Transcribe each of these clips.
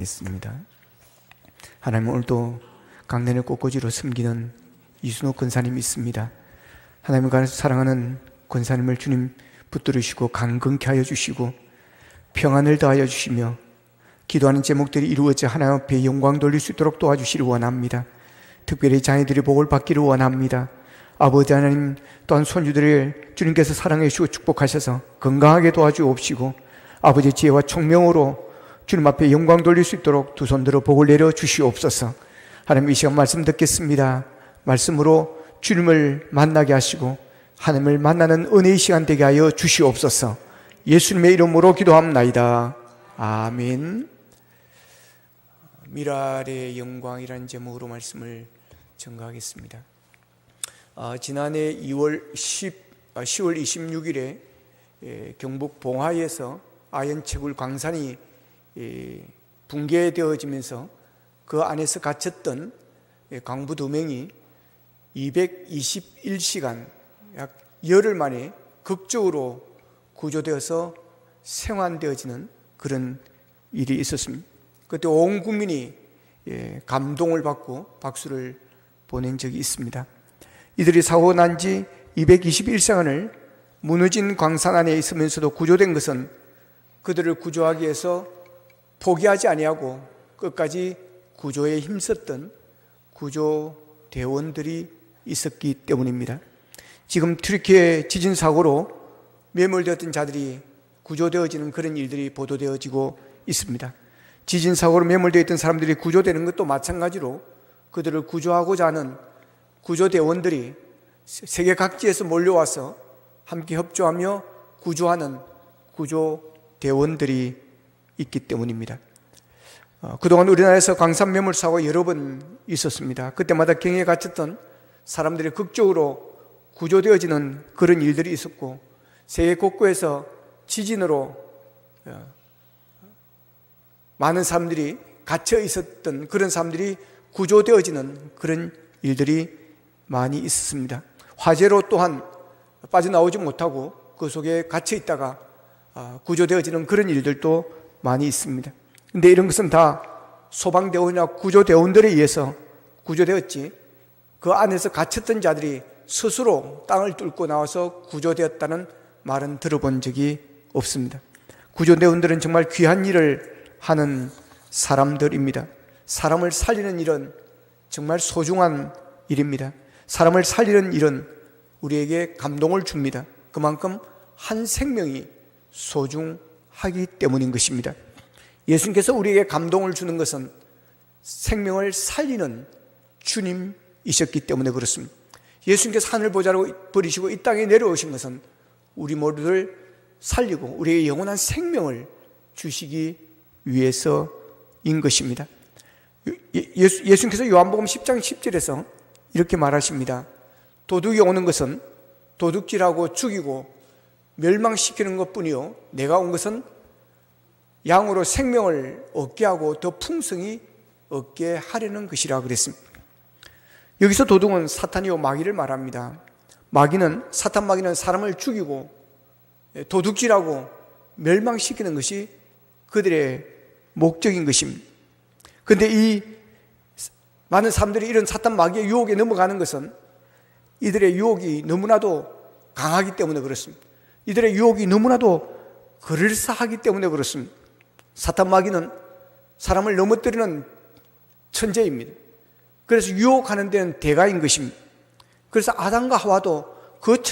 있습니다. 하나님, 오늘도 강단의 꽃꽂이로 섬기는 이순옥 권사님이 있습니다. 하나님을 사랑하는 권사님을 주님 붙들으시고 강건케 하여 주시고 평안을 더하여 주시며 기도하는 제목들이 이루어져 하나님 앞에 영광 돌릴 수 있도록 도와주시를 원합니다. 특별히 자녀들이 복을 받기를 원합니다. 아버지 하나님, 또한 손주들을 주님께서 사랑해 주시고 축복하셔서 건강하게 도와주옵시고 아버지의 지혜와 총명으로 주님 앞에 영광 돌릴 수 있도록 두 손 들어 복을 내려 주시옵소서. 하나님, 이 시간 말씀 듣겠습니다. 말씀으로 주님을 만나게 하시고 하나님을 만나는 은혜의 시간 되게 하여 주시옵소서. 예수님의 이름으로 기도합나이다. 아멘. 미랄의 영광이라는 제목으로 말씀을 전가하겠습니다. 지난해 10월 26일에 경북 봉화에서 아연채굴 광산이 붕괴되어지면서 그 안에서 갇혔던 강부 2명이 221시간 약 열흘 만에 극적으로 구조되어서 생환되어지는 그런 일이 있었습니다. 그때 온 국민이 감동을 받고 박수를 보낸 적이 있습니다. 이들이 사고 난 지 221시간을 무너진 광산 안에 있으면서도 구조된 것은 그들을 구조하기 위해서 포기하지 아니하고 끝까지 구조에 힘썼던 구조대원들이 있었기 때문입니다. 지금 튀르키예 지진 사고로 매몰되었던 자들이 구조되어지는 그런 일들이 보도되어지고 있습니다. 지진 사고로 매몰되어 있던 사람들이 구조되는 것도 마찬가지로 그들을 구조하고자 하는 구조대원들이 세계 각지에서 몰려와서 함께 협조하며 구조하는 구조대원들이 있기 때문입니다. 그동안 우리나라에서 광산 매몰 사고가 여러 번 있었습니다. 그때마다 경에 갇혔던 사람들이 극적으로 구조되어지는 그런 일들이 있었고, 세계 곳곳에서 지진으로 많은 사람들이 갇혀 있었던 그런 사람들이 구조되어지는 그런 일들이 많이 있었습니다. 화재로 또한 빠져나오지 못하고 그 속에 갇혀 있다가 구조되어지는 그런 일들도 많이 있습니다. 근데 이런 것은 다 소방대원이나 구조대원들에 의해서 구조되었지, 그 안에서 갇혔던 자들이 스스로 땅을 뚫고 나와서 구조되었다는 말은 들어본 적이 없습니다. 구조대원들은 정말 귀한 일을 하는 사람들입니다. 사람을 살리는 일은 정말 소중한 일입니다. 사람을 살리는 일은 우리에게 감동을 줍니다. 그만큼 한 생명이 소중하기 때문인 것입니다. 예수님께서 우리에게 감동을 주는 것은 생명을 살리는 주님이셨기 때문에 그렇습니다. 예수님께서 하늘 보좌로 버리시고 이 땅에 내려오신 것은 우리 모두를 살리고 우리에게 영원한 생명을 주시기 위해서인 것입니다. 예수님께서 요한복음 10장 10절에서 이렇게 말하십니다. 도둑이 오는 것은 도둑질하고 죽이고 멸망시키는 것뿐이요, 내가 온 것은 양으로 생명을 얻게 하고 더 풍성히 얻게 하려는 것이라 그랬습니다. 여기서 도둑은 사탄이요 마귀를 말합니다. 사탄 마귀는 사람을 죽이고 도둑질하고 멸망시키는 것이 그들의 목적인 것입니다. 그런데 이 많은 사람들이 이런 사탄 마귀의 유혹에 넘어가는 것은 이들의 유혹이 너무나도 강하기 때문에 그렇습니다. 이들의 유혹이 너무나도 그럴싸하기 때문에 그렇습니다. 사탄 마귀는 사람을 넘어뜨리는 천재입니다. 그래서 유혹하는 데는 대가인 것입니다. 그래서 아담과 하와도 그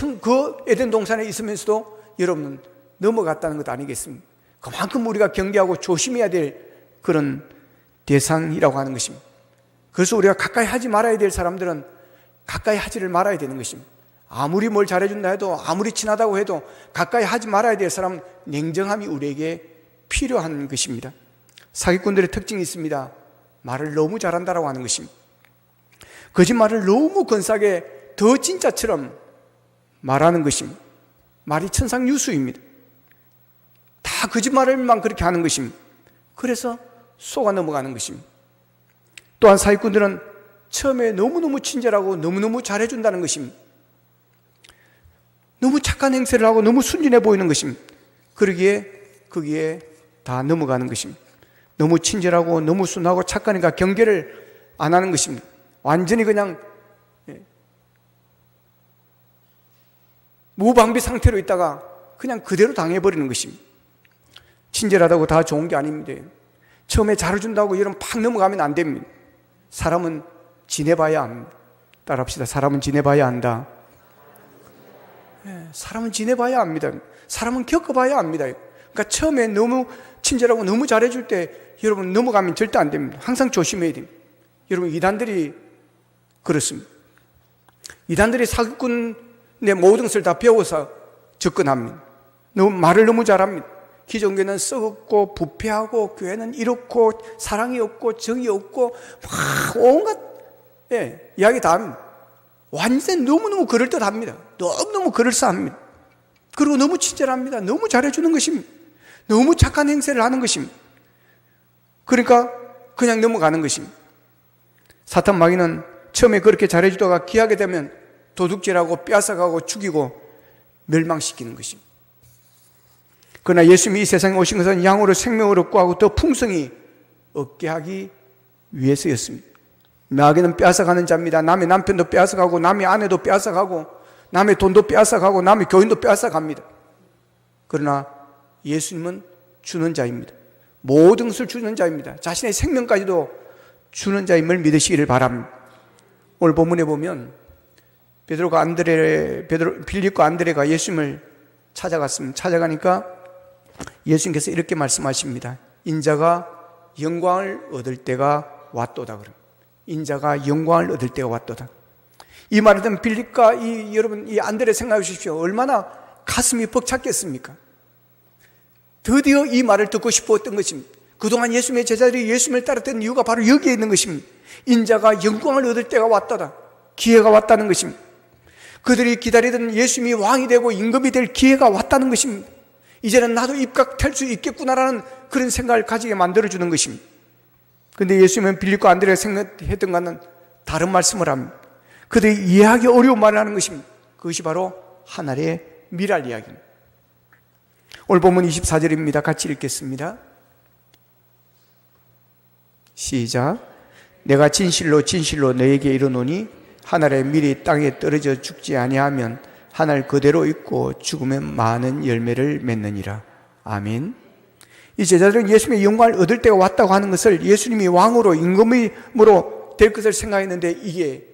에덴 동산에 있으면서도 여러분 넘어갔다는 것 아니겠습니까? 그만큼 우리가 경계하고 조심해야 될 그런 대상이라고 하는 것입니다. 그래서 우리가 가까이 하지 말아야 될 사람들은 가까이 하지를 말아야 되는 것입니다. 아무리 뭘 잘해준다 해도, 아무리 친하다고 해도 가까이 하지 말아야 될 사람, 냉정함이 우리에게 필요한 것입니다. 사기꾼들의 특징이 있습니다. 말을 너무 잘한다라고 하는 것입니다. 거짓말을 너무 건사하게 더 진짜처럼 말하는 것입니다. 말이 천상유수입니다. 다 거짓말을만 그렇게 하는 것입니다. 그래서 속아 넘어가는 것입니다. 또한 사기꾼들은 처음에 너무너무 친절하고 너무너무 잘해준다는 것입니다. 너무 착한 행세를 하고 너무 순진해 보이는 것입니다. 그러기에 거기에 다 넘어가는 것입니다. 너무 친절하고 너무 순하고 착하니까 경계를 안 하는 것입니다. 완전히 그냥 무방비 상태로 있다가 그냥 그대로 당해버리는 것입니다. 친절하다고 다 좋은 게 아닙니다. 처음에 잘해준다고 여러분 팍 넘어가면 안 됩니다. 사람은 지내봐야 합니다. 따라합시다. 사람은 지내봐야 한다. 사람은 지내봐야 합니다. 사람은 겪어봐야 합니다. 그러니까 처음에 너무 친절하고 너무 잘해줄 때 여러분 넘어가면 절대 안 됩니다. 항상 조심해야 됩니다. 여러분 이단들이 그렇습니다. 이단들이 사기꾼의 모든 것을 다 배워서 접근합니다. 말을 너무 잘합니다. 기존교회는 썩었고 부패하고 교회는 이렇고 사랑이 없고 정이 없고 막 온갖 이야기 다 합니다. 완전 너무너무 그럴듯합니다. 너무너무 그럴싸합니다. 그리고 너무 친절합니다. 너무 잘해주는 것입니다. 너무 착한 행세를 하는 것입니다. 그러니까 그냥 넘어가는 것입니다. 사탄 마귀는 처음에 그렇게 잘해주다가 귀하게 되면 도둑질하고 빼앗아가고 죽이고 멸망시키는 것입니다. 그러나 예수님이 이 세상에 오신 것은 양으로 생명을 얻고 하고 더 풍성히 얻게 하기 위해서였습니다. 마귀는 빼앗아가는 자입니다. 남의 남편도 빼앗아가고 남의 아내도 빼앗아가고 남의 돈도 빼앗아가고 남의 교인도 빼앗아갑니다. 그러나 예수님은 주는 자입니다. 모든 것을 주는 자입니다. 자신의 생명까지도 주는 자임을 믿으시기를 바랍니다. 오늘 본문에 보면 빌립과 안드레가 예수님을 찾아갔습니다. 찾아가니까 예수님께서 이렇게 말씀하십니다. 인자가 영광을 얻을 때가 왔도다. 그럼 인자가 영광을 얻을 때가 왔도다. 이 말을 듣는 빌립과 여러분 이 안드레 생각해 주십시오. 얼마나 가슴이 벅찼겠습니까? 드디어 이 말을 듣고 싶었던 것입니다. 그동안 예수님의 제자들이 예수님을 따랐던 이유가 바로 여기에 있는 것입니다. 인자가 영광을 얻을 때가 왔다다. 기회가 왔다는 것입니다. 그들이 기다리던 예수님이 왕이 되고 임금이 될 기회가 왔다는 것입니다. 이제는 나도 입각할 수 있겠구나라는 그런 생각을 가지게 만들어주는 것입니다. 그런데 예수님은 빌립과 안드레가 생각했던 것은 다른 말씀을 합니다. 그들이 이해하기 어려운 말을 하는 것입니다. 그것이 바로 하늘의 미랄 이야기입니다. 오늘 본문 24절입니다. 같이 읽겠습니다. 시작. 내가 진실로 진실로 너에게 이르노니 하늘의 밀이 땅에 떨어져 죽지 아니하면 하늘 그대로 있고 죽으면 많은 열매를 맺느니라. 아멘. 이 제자들은 예수님의 영광을 얻을 때가 왔다고 하는 것을 예수님이 왕으로 임금으로 될 것을 생각했는데 이게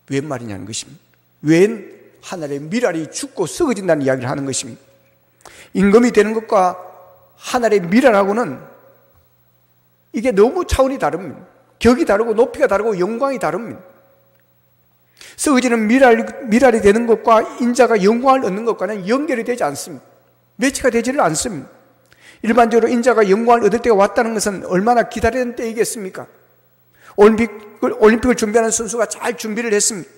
웬 말이냐는 것입니다. 웬 하늘의 밀알이 죽고 썩어진다는 이야기를 하는 것입니다. 임금이 되는 것과 하늘의 밀알하고는 이게 너무 차원이 다릅니다. 격이 다르고 높이가 다르고 영광이 다릅니다. 썩어지는 밀알이 되는 것과 인자가 영광을 얻는 것과는 연결이 되지 않습니다. 매치가 되지를 않습니다. 일반적으로 인자가 영광을 얻을 때가 왔다는 것은 얼마나 기다리는 때이겠습니까? 올림픽을 준비하는 선수가 잘 준비를 했습니다.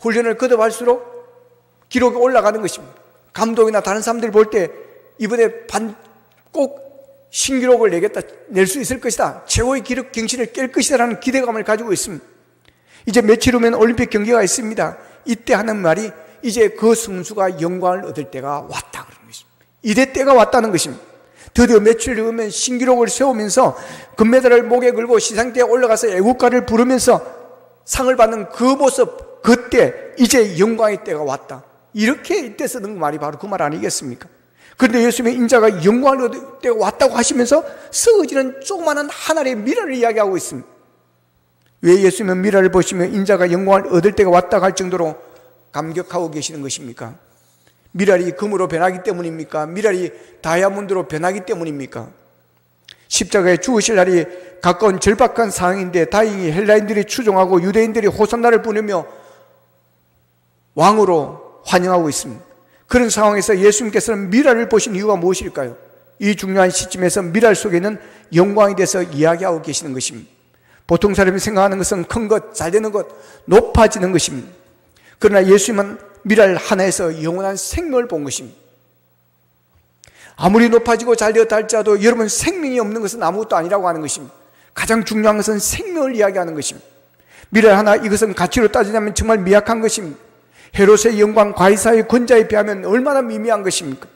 훈련을 거듭할수록 기록이 올라가는 것입니다. 감독이나 다른 사람들이 볼 때 이번에 꼭 신기록을 낼 수 있을 것이다. 최고의 기록 경신을 깰 것이다 라는 기대감을 가지고 있습니다. 이제 며칠 후면 올림픽 경기가 있습니다. 이때 하는 말이 이제 그 선수가 영광을 얻을 때가 왔다 그런 것입니다. 이제 때가 왔다는 것입니다. 드디어 며칠 후면 신기록을 세우면서 금메달을 목에 걸고 시상대에 올라가서 애국가를 부르면서 상을 받는 그 모습, 그때 이제 영광의 때가 왔다. 이렇게 이때 쓰는 말이 바로 그 말 아니겠습니까? 그런데 예수님의 인자가 영광을 얻을 때가 왔다고 하시면서 썩어지는 조그마한 하늘의 미랄을 이야기하고 있습니다. 왜 예수님은 미랄을 보시며 인자가 영광을 얻을 때가 왔다고 할 정도로 감격하고 계시는 것입니까? 미랄이 금으로 변하기 때문입니까? 미랄이 다이아몬드로 변하기 때문입니까? 십자가에 죽으실 날이 가까운 절박한 상황인데 다행히 헬라인들이 추종하고 유대인들이 호산나를 부르며 왕으로 환영하고 있습니다. 그런 상황에서 예수님께서는 미랄을 보신 이유가 무엇일까요? 이 중요한 시점에서 미랄 속에는 영광에 대해서 이야기하고 계시는 것입니다. 보통 사람이 생각하는 것은 큰 것, 잘 되는 것, 높아지는 것입니다. 그러나 예수님은 미랄 하나에서 영원한 생명을 본 것입니다. 아무리 높아지고 잘 되었다 할지라도 여러분 생명이 없는 것은 아무것도 아니라고 하는 것입니다. 가장 중요한 것은 생명을 이야기하는 것입니다. 미랄 하나, 이것은 가치로 따지자면 정말 미약한 것입니다. 헤롯의 영광, 과이사의 권자에 비하면 얼마나 미미한 것입니까?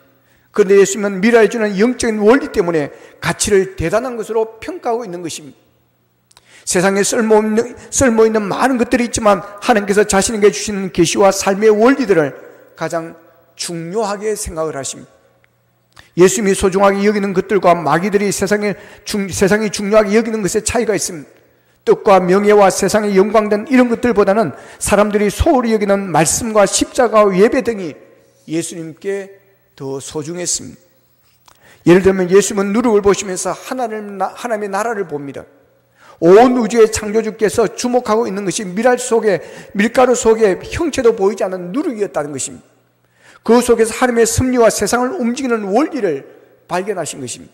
그런데 예수님은 미라에 주는 영적인 원리 때문에 가치를 대단한 것으로 평가하고 있는 것입니다. 세상에 쓸모있는 많은 것들이 있지만 하나님께서 자신에게 주시는 계시와 삶의 원리들을 가장 중요하게 생각을 하십니다. 예수님이 소중하게 여기는 것들과 마귀들이 세상이 중요하게 여기는 것에 차이가 있습니다. 뜻과 명예와 세상의 영광 등 이런 것들보다는 사람들이 소홀히 여기는 말씀과 십자가와 예배 등이 예수님께 더 소중했습니다. 예를 들면 예수님은 누룩을 보시면서 하나님의 나라를 봅니다. 온 우주의 창조주께서 주목하고 있는 것이 밀가루 속에 형체도 보이지 않는 누룩이었다는 것입니다. 그 속에서 하나님의 섭리와 세상을 움직이는 원리를 발견하신 것입니다.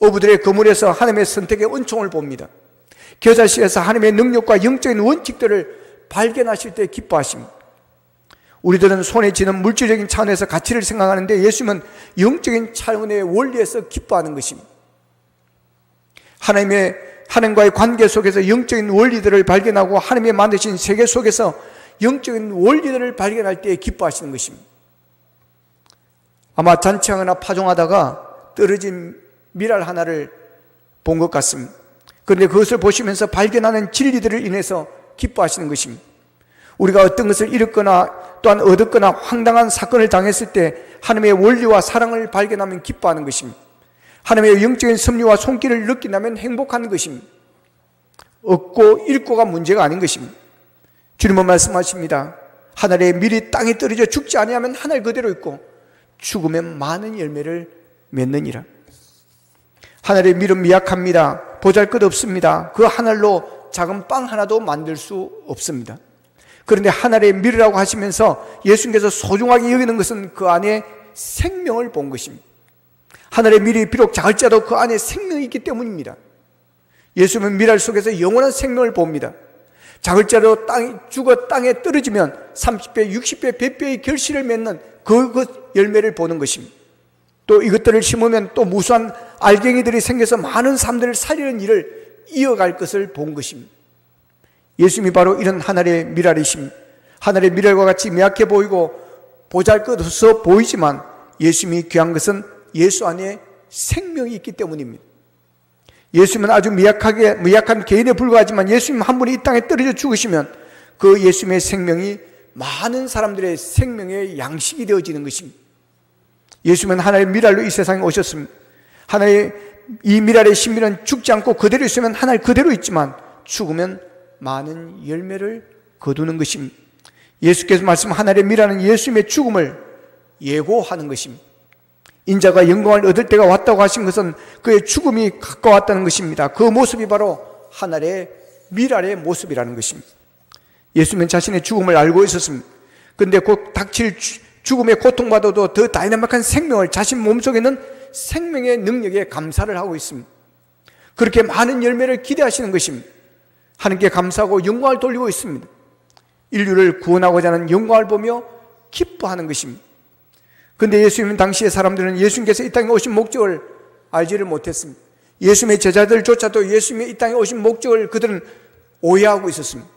어부들의 그물에서 하나님의 선택의 은총을 봅니다. 겨자씨에서 하나님의 능력과 영적인 원칙들을 발견하실 때 기뻐하십니다. 우리들은 손에 쥐는 물질적인 차원에서 가치를 생각하는데 예수님은 영적인 차원의 원리에서 기뻐하는 것입니다. 하나님과의 관계 속에서 영적인 원리들을 발견하고 하나님의 만드신 세계 속에서 영적인 원리들을 발견할 때 기뻐하시는 것입니다. 아마 잔치하거나 파종하다가 떨어진 미랄 하나를 본 것 같습니다. 그런데 그것을 보시면서 발견하는 진리들을 인해서 기뻐하시는 것입니다. 우리가 어떤 것을 잃었거나 또한 얻었거나 황당한 사건을 당했을 때 하나님의 원리와 사랑을 발견하면 기뻐하는 것입니다. 하나님의 영적인 섭리와 손길을 느낀다면 행복한 것입니다. 얻고 잃고가 문제가 아닌 것입니다. 주님은 말씀하십니다. 하늘의 밀이 땅에 떨어져 죽지 아니하면 하늘 그대로 있고 죽으면 많은 열매를 맺느니라. 하늘의 밀은 미약합니다. 보잘것없습니다. 그 하늘로 작은 빵 하나도 만들 수 없습니다. 그런데 하늘의 밀이라고 하시면서 예수님께서 소중하게 여기는 것은 그 안에 생명을 본 것입니다. 하늘의 밀이 비록 작을지라도 그 안에 생명이 있기 때문입니다. 예수님은 밀알 속에서 영원한 생명을 봅니다. 작을지라도 죽어 땅에 떨어지면 30배, 60배, 100배의 결실을 맺는 그 열매를 보는 것입니다. 또 이것들을 심으면 또 무수한 알갱이들이 생겨서 많은 사람들을 살리는 일을 이어갈 것을 본 것입니다. 예수님이 바로 이런 하늘의 밀알이십니다. 하늘의 밀알과 같이 미약해 보이고 보잘것없어 보이지만 예수님이 귀한 것은 예수 안에 생명이 있기 때문입니다. 예수님은 아주 미약한 개인에 불과하지만 예수님 한 분이 이 땅에 떨어져 죽으시면 그 예수님의 생명이 많은 사람들의 생명의 양식이 되어지는 것입니다. 예수님은 하나의 미랄로 이 세상에 오셨습니다. 하나의 이 미랄의 신비는 죽지 않고 그대로 있으면 하늘 그대로 있지만 죽으면 많은 열매를 거두는 것입니다. 예수께서 말씀 하나의 미랄은 예수님의 죽음을 예고하는 것입니다. 인자가 영광을 얻을 때가 왔다고 하신 것은 그의 죽음이 가까웠다는 것입니다. 그 모습이 바로 하늘의 미랄의 모습이라는 것입니다. 예수님은 자신의 죽음을 알고 있었습니다. 그런데 곧 닥칠 죽음의 고통받아도 더 다이나믹한 생명을 자신 몸속에 있는 생명의 능력에 감사를 하고 있습니다. 그렇게 많은 열매를 기대하시는 것입니다. 하나님께 감사하고 영광을 돌리고 있습니다. 인류를 구원하고자 하는 영광을 보며 기뻐하는 것입니다. 그런데 예수님 당시의 사람들은 예수님께서 이 땅에 오신 목적을 알지를 못했습니다. 예수님의 제자들조차도 예수님의 이 땅에 오신 목적을 그들은 오해하고 있었습니다.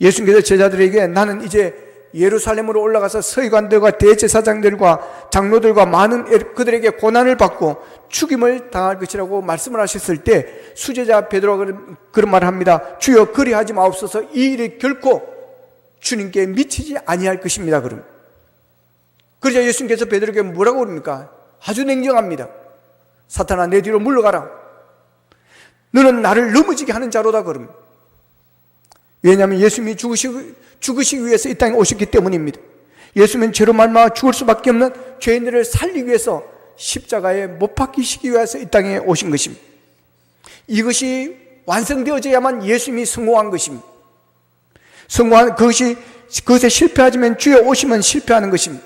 예수님께서 제자들에게 나는 이제 예루살렘으로 올라가서 서기관들과 대제사장들과 장로들과 많은 그들에게 고난을 받고 죽임을 당할 것이라고 말씀을 하셨을 때 수제자 베드로가 그런 말을 합니다. 주여 그리하지 마옵소서. 이 일이 결코 주님께 미치지 아니할 것입니다. 그러자 예수님께서 베드로에게 뭐라고 그럽니까? 아주 냉정합니다. 사탄아 내 뒤로 물러가라. 너는 나를 넘어지게 하는 자로다 그럽니다. 왜냐하면 예수님이 죽으시기 위해서 이 땅에 오셨기 때문입니다. 예수님은 죄로 말미암아 죽을 수밖에 없는 죄인들을 살리기 위해서 십자가에 못 박히시기 위해서 이 땅에 오신 것입니다. 이것이 완성되어져야만 예수님이 성공한 것입니다. 그것에 실패하지만 주여 오시면 실패하는 것입니다.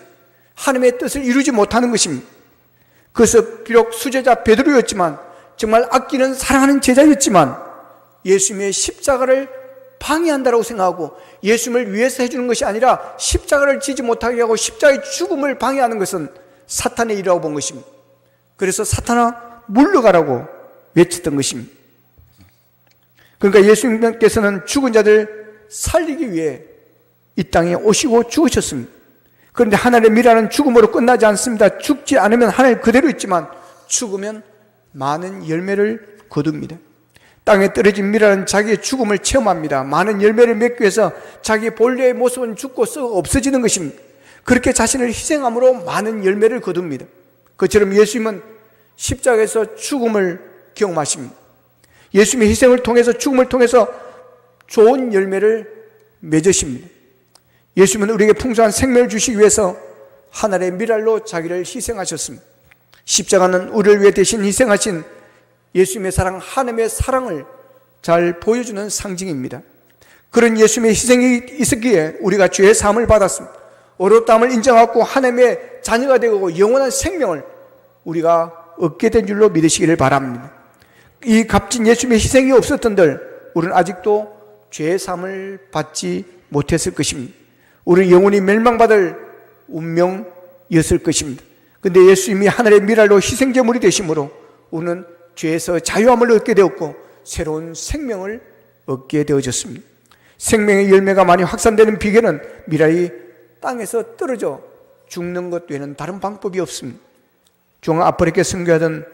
하나님의 뜻을 이루지 못하는 것입니다. 그래서 비록 수제자 베드로였지만 정말 아끼는 사랑하는 제자였지만 예수님의 십자가를 방해한다고 생각하고 예수님을 위해서 해주는 것이 아니라 십자가를 지지 못하게 하고 십자가의 죽음을 방해하는 것은 사탄의 일이라고 본 것입니다. 그래서 사탄아 물러가라고 외쳤던 것입니다. 그러니까 예수님께서는 죽은 자들 살리기 위해 이 땅에 오시고 죽으셨습니다. 그런데 하늘의 미라는 죽음으로 끝나지 않습니다. 죽지 않으면 하늘 그대로 있지만 죽으면 많은 열매를 거둡니다. 땅에 떨어진 미라는 자기의 죽음을 체험합니다. 많은 열매를 맺기 위해서 자기 본래의 모습은 죽고 썩어 없어지는 것입니다. 그렇게 자신을 희생함으로 많은 열매를 거둡니다. 그처럼 예수님은 십자가에서 죽음을 경험하십니다. 예수님의 희생을 통해서, 죽음을 통해서 좋은 열매를 맺으십니다. 예수님은 우리에게 풍성한 생명을 주시기 위해서 하늘의 미랄로 자기를 희생하셨습니다. 십자가는 우리를 위해 대신 희생하신 예수님의 사랑, 하나님의 사랑을 잘 보여주는 상징입니다. 그런 예수님의 희생이 있었기에 우리가 죄의 사함을 받았습니다. 어렵다함을 인정하고 하나님의 자녀가 되고 영원한 생명을 우리가 얻게 된 줄로 믿으시기를 바랍니다. 이 값진 예수님의 희생이 없었던들 우리는 아직도 죄의 사함을 받지 못했을 것입니다. 우리는 영원히 멸망받을 운명이었을 것입니다. 그런데 예수님이 하늘의 미랄로 희생제물이 되심으로 우리는 죄에서 자유함을 얻게 되었고 새로운 생명을 얻게 되어졌습니다. 생명의 열매가 많이 확산되는 비결은 미랄이 땅에서 떨어져 죽는 것 외에는 다른 방법이 없습니다. 중앙아프리카 선교하던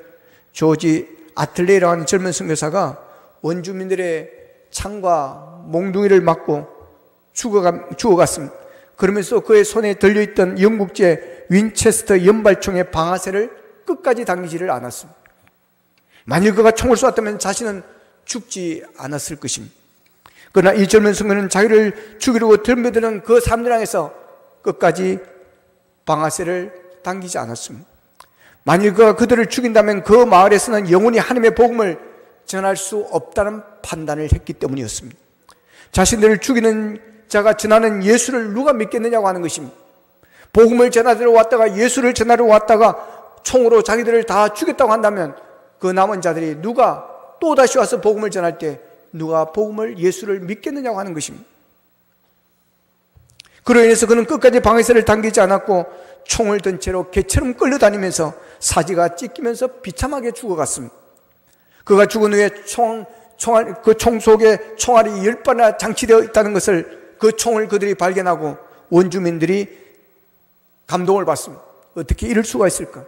조지 아틀레이라고 하는 젊은 선교사가 원주민들의 창과 몽둥이를 맞고 죽어갔습니다. 그러면서 그의 손에 들려있던 영국제 윈체스터 연발총의 방아쇠를 끝까지 당기지를 않았습니다. 만일 그가 총을 쏘았다면 자신은 죽지 않았을 것입니다. 그러나 이 젊은 선교는 자기를 죽이려고 덤벼드는 그 사람들 향해서 끝까지 방아쇠를 당기지 않았습니다. 만일 그가 그들을 죽인다면 그 마을에서는 영원히 하나님의 복음을 전할 수 없다는 판단을 했기 때문이었습니다. 자신들을 죽이는 자가 전하는 예수를 누가 믿겠느냐고 하는 것입니다. 복음을 전하러 왔다가 예수를 전하러 왔다가 총으로 자기들을 다 죽였다고 한다면 그 남은 자들이 누가 또다시 와서 복음을 전할 때 누가 복음을, 예수를 믿겠느냐고 하는 것입니다. 그로 인해서 그는 끝까지 방아쇠를 당기지 않았고 총을 든 채로 개처럼 끌려다니면서 사지가 찢기면서 비참하게 죽어갔습니다. 그가 죽은 후에 그 총 속에 총알이 10발이나 장치되어 있다는 것을, 그 총을 그들이 발견하고 원주민들이 감동을 받습니다. 어떻게 이럴 수가 있을까?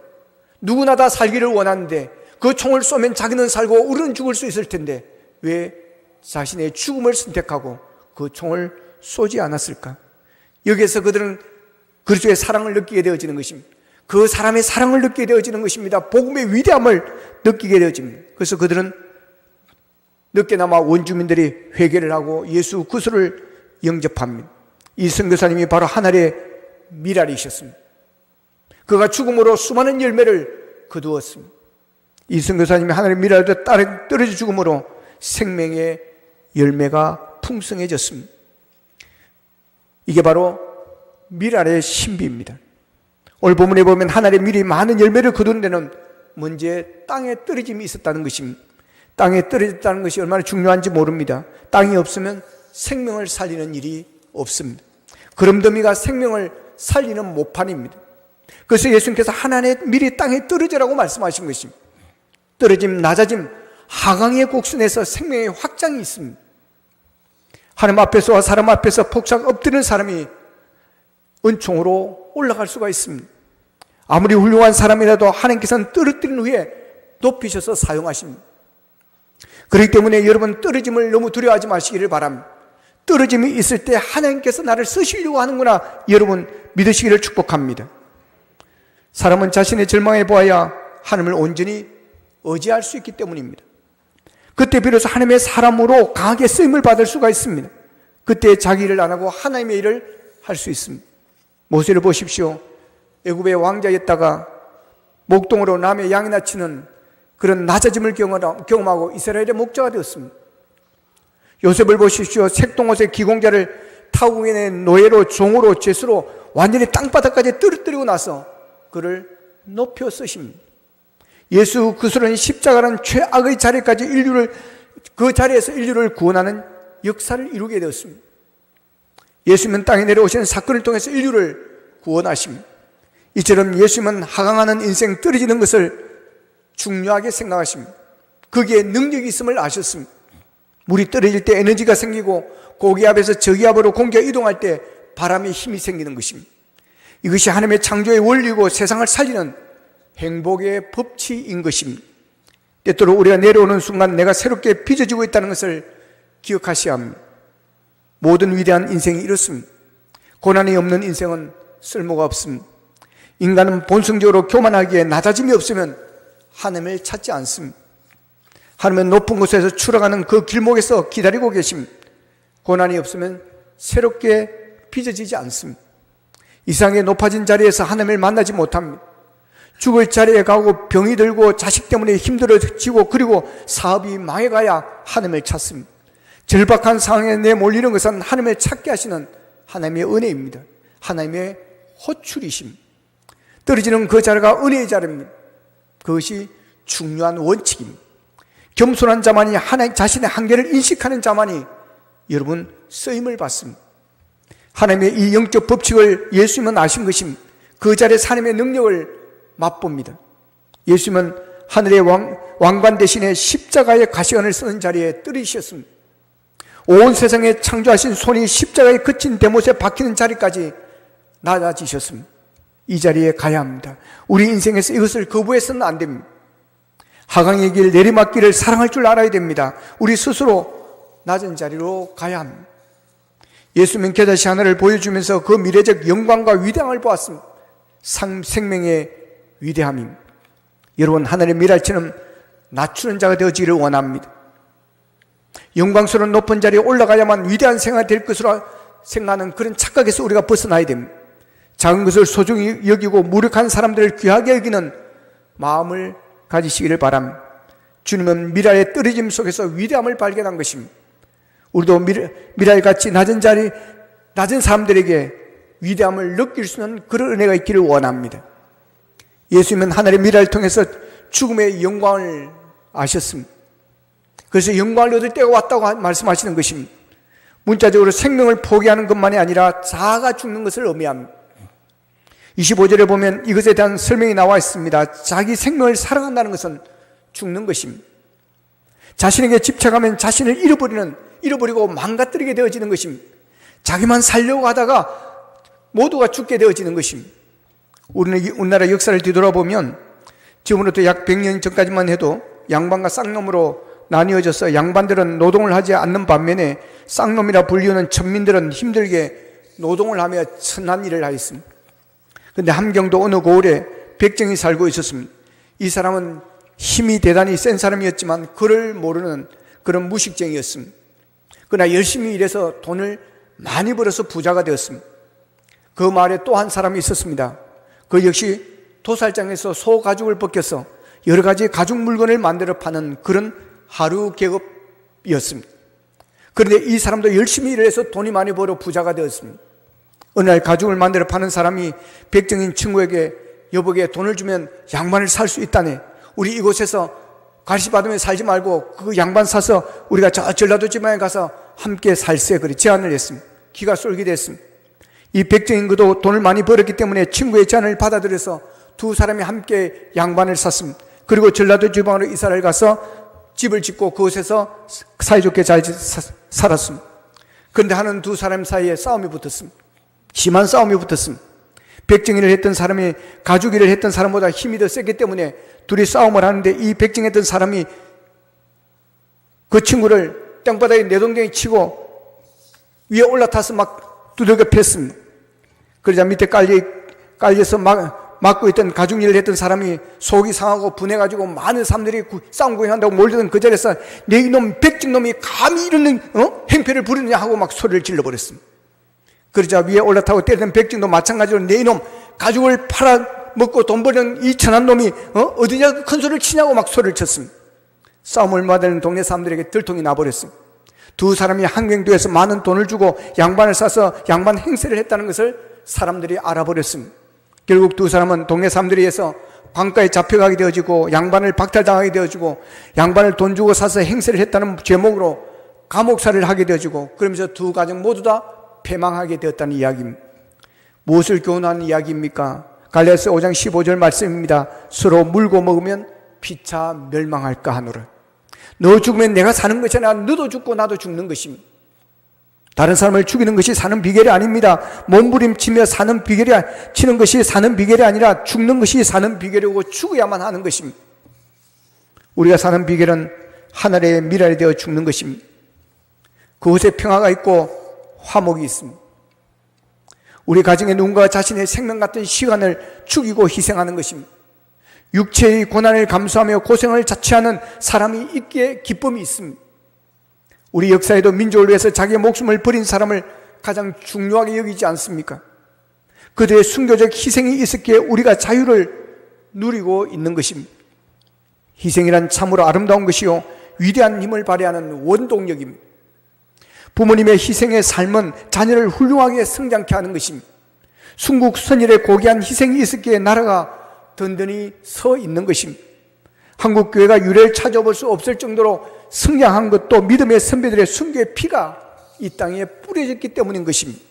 누구나 다 살기를 원하는데 그 총을 쏘면 자기는 살고 우리는 죽을 수 있을 텐데 왜 자신의 죽음을 선택하고 그 총을 쏘지 않았을까? 여기에서 그들은 그리스도의 사랑을 느끼게 되어지는 것입니다. 그 사람의 사랑을 느끼게 되어지는 것입니다. 복음의 위대함을 느끼게 되어집니다. 그래서 그들은 늦게나마 원주민들이 회개를 하고 예수 그리스도를 영접합니다. 이 선교사님이 바로 하늘의 미랄이셨습니다. 그가 죽음으로 수많은 열매를 거두었습니다. 이 선교사님이 하늘의 미랄에 떨어져 죽음으로 생명의 열매가 풍성해졌습니다. 이게 바로 미랄의 신비입니다. 오늘 본문에 보면 하늘의 밀이 많은 열매를 거두는 데는 먼저 땅에 떨어짐이 있었다는 것입니다. 땅에 떨어졌다는 것이 얼마나 중요한지 모릅니다. 땅이 없으면 생명을 살리는 일이 없습니다. 그럼더미가 생명을 살리는 모판입니다. 그래서 예수님께서 하나님의 밀이 땅에 떨어지라고 말씀하신 것입니다. 떨어짐, 낮아짐, 하강의 곡선에서 생명의 확장이 있습니다. 하나님 앞에서와 사람 앞에서 폭삭 엎드리는 사람이 은총으로 올라갈 수가 있습니다. 아무리 훌륭한 사람이라도 하나님께서는 떨어뜨린 후에 높이셔서 사용하십니다. 그렇기 때문에 여러분 떨어짐을 너무 두려워하지 마시기를 바랍니다. 떨어짐이 있을 때 하나님께서 나를 쓰시려고 하는구나 여러분 믿으시기를 축복합니다. 사람은 자신의 절망에 보아야 하나님을 온전히 의지할 수 있기 때문입니다. 그때 비로소 하나님의 사람으로 강하게 쓰임을 받을 수가 있습니다. 그때 자기 일을 안 하고 하나님의 일을 할 수 있습니다. 모세를 보십시오. 애굽의 왕자였다가 목동으로 남의 양이나 치는 그런 낮아짐을 경험하고 이스라엘의 목자가 되었습니다. 요셉을 보십시오. 색동옷의 기공자를 타국인의 노예로, 종으로, 죄수로 완전히 땅바닥까지 떨어뜨리고 나서 그를 높여 쓰십니다. 예수 그리스도는 십자가라는 최악의 자리까지 그 자리에서 인류를 구원하는 역사를 이루게 되었습니다. 예수님은 땅에 내려오시는 사건을 통해서 인류를 구원하십니다. 이처럼 예수님은 하강하는 인생, 떨어지는 것을 중요하게 생각하십니다. 거기에 능력이 있음을 아셨습니다. 물이 떨어질 때 에너지가 생기고 고기압에서 저기압으로 공기가 이동할 때 바람의 힘이 생기는 것입니다. 이것이 하나님의 창조의 원리고 세상을 살리는 행복의 법칙인 것입니다. 때때로 우리가 내려오는 순간 내가 새롭게 빚어지고 있다는 것을 기억하셔야 합니다. 모든 위대한 인생이 이렇습니다. 고난이 없는 인생은 쓸모가 없습니다. 인간은 본성적으로 교만하기에 낮아짐이 없으면 하나님을 찾지 않습니다. 하나님은 높은 곳에서 추락하는 그 길목에서 기다리고 계십니다. 고난이 없으면 새롭게 빚어지지 않습니다. 이상의 높아진 자리에서 하나님을 만나지 못합니다. 죽을 자리에 가고 병이 들고 자식 때문에 힘들어지고 그리고 사업이 망해가야 하나님을 찾습니다. 절박한 상황에 내몰리는 것은 하나님을 찾게 하시는 하나님의 은혜입니다. 하나님의 호출이십니다. 떨어지는 그 자리가 은혜의 자리입니다. 그것이 중요한 원칙입니다. 겸손한 자만이 하나님 자신의 한계를 인식하는 자만이 여러분 쓰임을 받습니다. 하나님의 이 영적 법칙을 예수님은 아신 것입니다. 그 자리에서 하나님의 능력을 맛봅니다. 예수님은 하늘의 왕관 대신에 십자가의 가시관을 쓰는 자리에 들이셨습니다. 온 세상에 창조하신 손이 십자가에 그친 대못에 박히는 자리까지 낮아지셨습니다. 이 자리에 가야 합니다. 우리 인생에서 이것을 거부해서는 안 됩니다. 하강의 길, 내리막길을 사랑할 줄 알아야 됩니다. 우리 스스로 낮은 자리로 가야 합니다. 예수님은 깨닫이 하나를 보여주면서 그 미래적 영광과 위대함을 보았습니다. 생명의 위대함입니다. 여러분, 하늘의 미랄처럼 낮추는 자가 되어지기를 원합니다. 영광스러운 높은 자리에 올라가야만 위대한 생활이 될 것으로 생각하는 그런 착각에서 우리가 벗어나야 됩니다. 작은 것을 소중히 여기고 무력한 사람들을 귀하게 여기는 마음을 가지시기를 바랍니다. 주님은 미랄의 떨어짐 속에서 위대함을 발견한 것입니다. 우리도 미랄같이 낮은 자리, 낮은 사람들에게 위대함을 느낄 수 있는 그런 은혜가 있기를 원합니다. 예수님은 하늘의 미랄을 통해서 죽음의 영광을 아셨습니다. 그래서 영광을 얻을 때가 왔다고 말씀하시는 것입니다. 문자적으로 생명을 포기하는 것만이 아니라 자아가 죽는 것을 의미합니다. 25절에 보면 이것에 대한 설명이 나와 있습니다. 자기 생명을 사랑한다는 것은 죽는 것입니다. 자신에게 집착하면 자신을 잃어버리고 망가뜨리게 되어지는 것입니다. 자기만 살려고 하다가 모두가 죽게 되어지는 것입니다. 우리나라 역사를 뒤돌아보면 지금으로부터 약 100년 전까지만 해도 양반과 쌍놈으로 나뉘어져서 양반들은 노동을 하지 않는 반면에 쌍놈이라 불리우는 천민들은 힘들게 노동을 하며 천한 일을 하였습니다. 그런데 함경도 어느 고을에 백정이 살고 있었습니다. 이 사람은 힘이 대단히 센 사람이었지만 그를 모르는 그런 무식쟁이였습니다. 그러나 열심히 일해서 돈을 많이 벌어서 부자가 되었습니다. 그 마을에 또 한 사람이 있었습니다. 그 역시 도살장에서 소 가죽을 벗겨서 여러 가지 가죽 물건을 만들어 파는 그런 하루 계급이었습니다. 그런데 이 사람도 열심히 일을 해서 돈이 많이 벌어 부자가 되었습니다. 어느 날 가죽을 만들어 파는 사람이 백정인 친구에게 여보게 돈을 주면 양반을 살 수 있다네. 우리 이곳에서 가시받으며 살지 말고 그 양반 사서 우리가 저 전라도 지방에 가서 함께 살세. 그리 제안을 했습니다. 기가 쏠깃했습니다. 이 백정인 그도 돈을 많이 벌었기 때문에 친구의 제안을 받아들여서 두 사람이 함께 양반을 샀습니다. 그리고 전라도 지방으로 이사를 가서 집을 짓고 그곳에서 사이좋게 잘 살았습니다. 그런데 하는 두 사람 사이에 싸움이 붙었습니다. 심한 싸움이 붙었습니다. 백정일을 했던 사람이 가죽 일을 했던 사람보다 힘이 더 세기 때문에 둘이 싸움을 하는데 이 백정했던 사람이 그 친구를 땅바닥에 내동댕이 치고 위에 올라타서 막 두들겨 팼습니다. 그러자 밑에 깔려서 막고 있던 가죽 일을 했던 사람이 속이 상하고 분해가지고 많은 사람들이 싸움 구경한다고 몰리던 그 자리에서 내 이놈 백정놈이 감히 이런 행패를 부리느냐 하고 막 소리를 질러버렸습니다. 그러자 위에 올라타고 때리던 백정도 마찬가지로 내 이놈 가죽을 팔아먹고 돈 버는 이 천한 놈이 어디냐 큰 소리를 치냐고 막 소리를 쳤습니다. 싸움 얼마 되는 동네 사람들에게 들통이 나버렸습니다. 두 사람이 한경도에서 많은 돈을 주고 양반을 사서 양반 행세를 했다는 것을 사람들이 알아버렸습니다. 결국 두 사람은 동네 사람들에 의해서 관가에 잡혀가게 되어지고 양반을 박탈당하게 되어지고 양반을 돈 주고 사서 행세를 했다는 제목으로 감옥살이를 하게 되어지고 그러면서 두 가정 모두 다 패망하게 되었다는 이야기입니다. 무엇을 교훈하는 이야기입니까? 갈라디아서 5장 15절 말씀입니다. 서로 물고 먹으면 피차 멸망할까 하노라. 너 죽으면 내가 사는 것이 아니라 너도 죽고 나도 죽는 것입니다. 다른 사람을 죽이는 것이 사는 비결이 아닙니다. 몸부림치며 치는 것이 사는 비결이 아니라 죽는 것이 사는 비결이고 죽어야만 하는 것입니다. 우리가 사는 비결은 하늘의 미랄이 되어 죽는 것입니다. 그곳에 평화가 있고 화목이 있습니다. 우리 가정에 누군가 자신의 생명 같은 시간을 죽이고 희생하는 것입니다. 육체의 고난을 감수하며 고생을 자취하는 사람이 있기에 기쁨이 있습니다. 우리 역사에도 민족을 위해서 자기의 목숨을 버린 사람을 가장 중요하게 여기지 않습니까? 그들의 순교적 희생이 있었기에 우리가 자유를 누리고 있는 것입니다. 희생이란 참으로 아름다운 것이요 위대한 힘을 발휘하는 원동력입니다. 부모님의 희생의 삶은 자녀를 훌륭하게 성장케 하는 것입니다. 순국선열의 고귀한 희생이 있었기에 나라가 든든히 서 있는 것입니다. 한국교회가 유례를 찾아볼 수 없을 정도로 성장한 것도 믿음의 선배들의 순교의 피가 이 땅에 뿌려졌기 때문인 것입니다.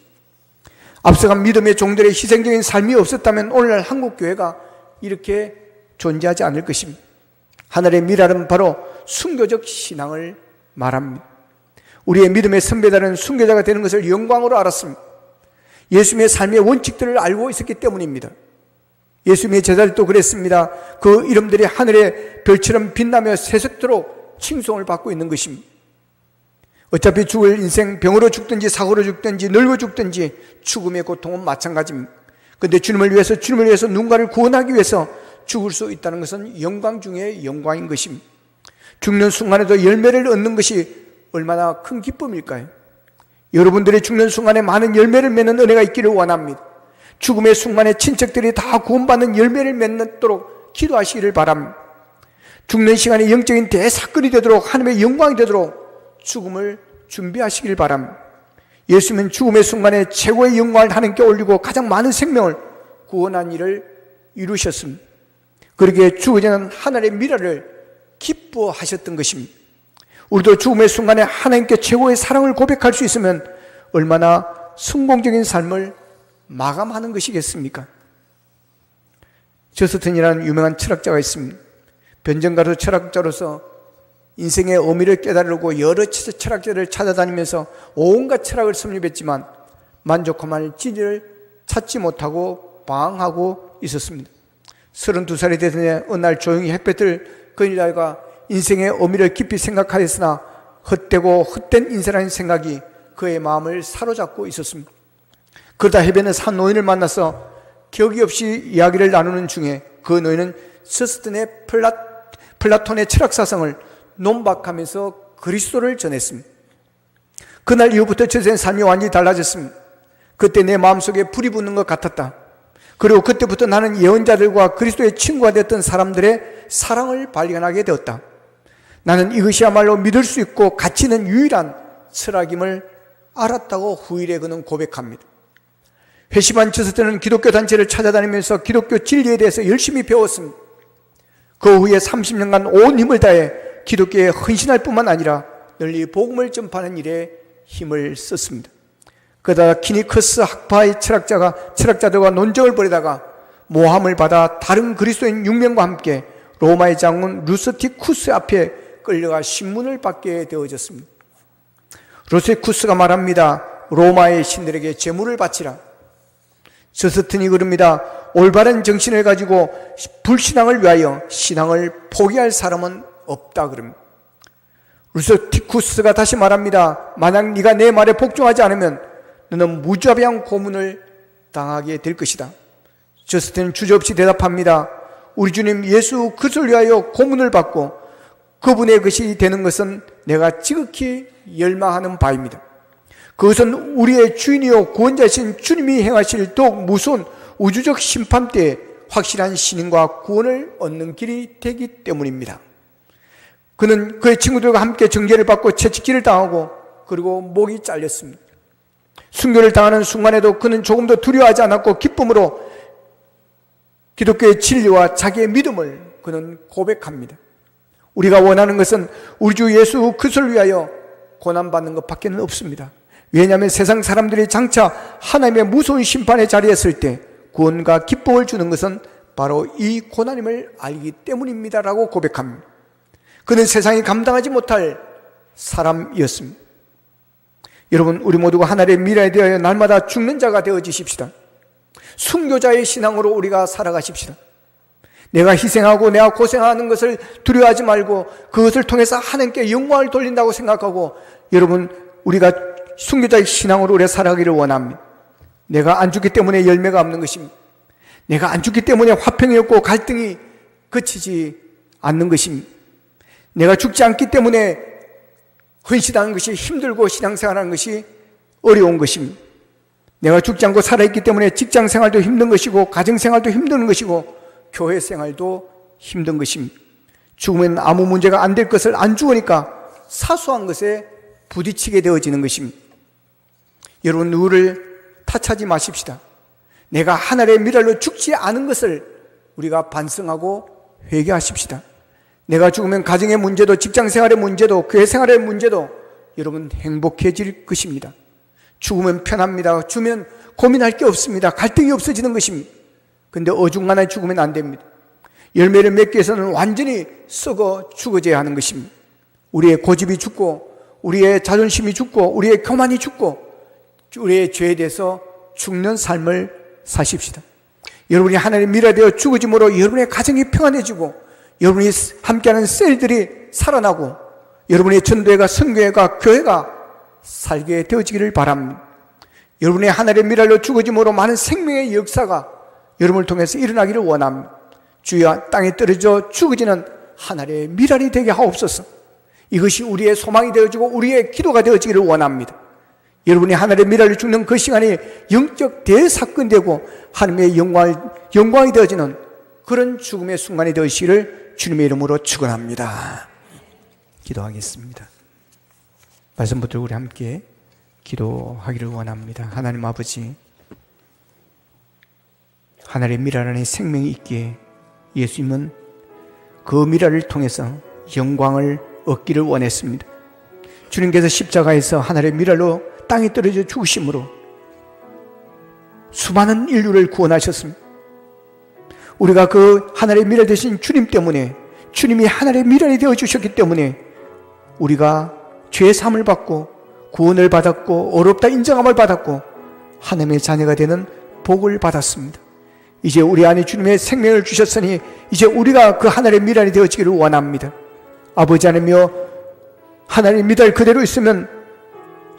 앞서간 믿음의 종들의 희생적인 삶이 없었다면 오늘날 한국교회가 이렇게 존재하지 않을 것입니다. 하늘의 미랄은 바로 순교적 신앙을 말합니다. 우리의 믿음의 선배들은 순교자가 되는 것을 영광으로 알았습니다. 예수님의 삶의 원칙들을 알고 있었기 때문입니다. 예수님의 제자들도 그랬습니다. 그 이름들이 하늘의 별처럼 빛나며 새석도록 칭송을 받고 있는 것입니다. 어차피 죽을 인생, 병으로 죽든지 사고로 죽든지 늙어 죽든지 죽음의 고통은 마찬가지입니다. 그런데 주님을 위해서 누군가를 구원하기 위해서 죽을 수 있다는 것은 영광 중에 영광인 것입니다. 죽는 순간에도 열매를 얻는 것이 얼마나 큰 기쁨일까요? 여러분들이 죽는 순간에 많은 열매를 맺는 은혜가 있기를 원합니다. 죽음의 순간에 친척들이 다 구원받는 열매를 맺도록 기도하시기를 바랍니다. 죽는 시간이 영적인 대사건이 되도록 하나님의 영광이 되도록 죽음을 준비하시길 바랍니다. 예수님은 죽음의 순간에 최고의 영광을 하나님께 올리고 가장 많은 생명을 구원한 일을 이루셨습니다. 그러기에 죽어지는 하늘의 미랄을 기뻐하셨던 것입니다. 우리도 죽음의 순간에 하나님께 최고의 사랑을 고백할 수 있으면 얼마나 성공적인 삶을 마감하는 것이겠습니까? 저스틴이라는 유명한 철학자가 있습니다. 변정가로 철학자로서 인생의 의미를 깨달으려고 여러 철학자를 찾아다니면서 온갖 철학을 섭렵했지만 만족할 진리를 찾지 못하고 방황하고 있었습니다. 32살이 되더니 어느 날 조용히 햇볕을 그리다가 인생의 의미를 깊이 생각하였으나 헛되고 헛된 인생이라는 생각이 그의 마음을 사로잡고 있었습니다. 그러다 해변에서 한 노인을 만나서 격이 없이 이야기를 나누는 중에 그 노인은 저스틴의 플라톤의 철학사상을 논박하면서 그리스도를 전했습니다. 그날 이후부터 저스틴의 삶이 완전히 달라졌습니다. 그때 내 마음속에 불이 붙는 것 같았다. 그리고 그때부터 나는 예언자들과 그리스도의 친구가 되었던 사람들의 사랑을 발견하게 되었다. 나는 이것이야말로 믿을 수 있고 가치 있는 유일한 철학임을 알았다고 후일에 그는 고백합니다. 회심한 저스틴은 기독교 단체를 찾아다니면서 기독교 진리에 대해서 열심히 배웠습니다. 그 후에 30년간 온 힘을 다해 기독교에 헌신할 뿐만 아니라 널리 복음을 전파하는 일에 힘을 썼습니다. 그러다 키니커스 학파의 철학자들과 논쟁을 벌이다가 모함을 받아 다른 그리스도인 6명과 함께 로마의 장군 루스티쿠스 앞에 끌려가 신문을 받게 되어졌습니다. 루스티쿠스가 말합니다. 로마의 신들에게 제물을 바치라. 저스틴이 그럽니다. 올바른 정신을 가지고 불신앙을 위하여 신앙을 포기할 사람은 없다 그럽니다. 루스티쿠스가 다시 말합니다. 만약 네가 내 말에 복종하지 않으면 너는 무자비한 고문을 당하게 될 것이다. 저스틴은 주저없이 대답합니다. 우리 주님 예수 그리스도를 위하여 고문을 받고 그분의 것이 되는 것은 내가 지극히 열망하는 바입니다. 그것은 우리의 주인이요 구원자이신 주님이 행하실 더욱 무서운 우주적 심판 때에 확실한 신임과 구원을 얻는 길이 되기 때문입니다. 그는 그의 친구들과 함께 정죄를 받고 채찍질을 당하고 그리고 목이 잘렸습니다. 순교를 당하는 순간에도 그는 조금도 두려워하지 않았고 기쁨으로 기독교의 진리와 자기의 믿음을 그는 고백합니다. 우리가 원하는 것은 우리 주 예수 그리스도를 위하여 고난받는 것밖에는 없습니다. 왜냐하면 세상 사람들이 장차 하나님의 무서운 심판의 자리에 설 때 구원과 기쁨을 주는 것은 바로 이 고난임을 알기 때문입니다 라고 고백합니다. 그는 세상이 감당하지 못할 사람이었습니다. 여러분, 우리 모두가 하나님의 미라에 대하여 날마다 죽는 자가 되어지십시다. 순교자의 신앙으로 우리가 살아가십시다. 내가 희생하고 내가 고생하는 것을 두려워하지 말고 그것을 통해서 하나님께 영광을 돌린다고 생각하고, 여러분, 우리가 순교자의 신앙으로 우리가 살아가기를 원합니다. 내가 안 죽기 때문에 열매가 없는 것입니다. 내가 안 죽기 때문에 화평이 없고 갈등이 그치지 않는 것입니다. 내가 죽지 않기 때문에 헌신하는 것이 힘들고 신앙생활하는 것이 어려운 것입니다. 내가 죽지 않고 살아있기 때문에 직장생활도 힘든 것이고 가정생활도 힘든 것이고 교회생활도 힘든 것입니다. 죽으면 아무 문제가 안 될 것을 안 죽으니까 사소한 것에 부딪히게 되어지는 것입니다. 여러분, 누구를 탓하지 마십시다. 내가 하늘의 미랄로 죽지 않은 것을 우리가 반성하고 회개하십시다. 내가 죽으면 가정의 문제도 직장생활의 문제도 교회생활의 문제도 여러분 행복해질 것입니다. 죽으면 편합니다. 죽으면 고민할 게 없습니다. 갈등이 없어지는 것입니다. 근데 어중간하게 죽으면 안 됩니다. 열매를 맺기 위해서는 완전히 썩어 죽어져야 하는 것입니다. 우리의 고집이 죽고 우리의 자존심이 죽고 우리의 교만이 죽고 우리의 죄에 대해서 죽는 삶을 사십시다. 여러분이 하나님의 미라 되어 죽어짐으로 여러분의 가정이 평안해지고 여러분이 함께하는 셀들이 살아나고 여러분의 전도회가 선교회가 교회가 살게 되어지기를 바랍니다. 여러분의 하나님의 미랄로 죽어짐으로 많은 생명의 역사가 여러분을 통해서 일어나기를 원합니다. 주여, 땅에 떨어져 죽어지는 하나님의 미랄이 되게 하옵소서. 이것이 우리의 소망이 되어지고 우리의 기도가 되어지기를 원합니다. 여러분이 하나님의 미랄로 죽는 그 시간이 영적 대사건이 되고 하나님의 영광이 되어지는 그런 죽음의 순간이 되시기를 주님의 이름으로 축원합니다. 기도하겠습니다. 말씀부터 우리 함께 기도하기를 원합니다. 하나님 아버지, 하나님의 미랄 안에 생명이 있기에 예수님은 그 미랄을 통해서 영광을 얻기를 원했습니다. 주님께서 십자가에서 하나님의 미랄로 땅에 떨어져 죽으심으로 수많은 인류를 구원하셨습니다. 우리가 그 하나님의 미랄 되신 주님 때문에, 주님이 하나님의 미랄이 되어주셨기 때문에 우리가 죄 사함을 받고 구원을 받았고 어렵다 인정함을 받았고 하나님의 자녀가 되는 복을 받았습니다. 이제 우리 안에 주님의 생명을 주셨으니 이제 우리가 그 하나님의 미랄이 되어지기를 원합니다. 아버지 하나님이여, 하나님의 미랄 그대로 있으면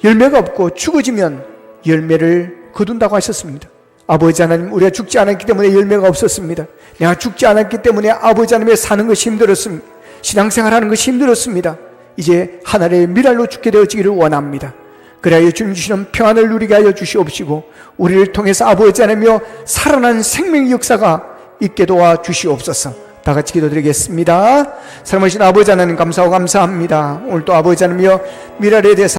열매가 없고 죽어지면 열매를 거둔다고 하셨습니다. 아버지 하나님, 우리가 죽지 않았기 때문에 열매가 없었습니다. 내가 죽지 않았기 때문에 아버지 하나님의 사는 것이 힘들었습니다. 신앙생활하는 것이 힘들었습니다. 이제 하나님의 미랄로 죽게 되어지기를 원합니다. 그래야 주님 주시는 평안을 누리게 하여 주시옵시고 우리를 통해서 아버지 하나님이여 살아난 생명의 역사가 있게 도와 주시옵소서. 다 같이 기도드리겠습니다. 사랑하신 아버지 하나님, 감사하고 감사합니다. 오늘 또 아버지 하나님이여 미랄에 대해서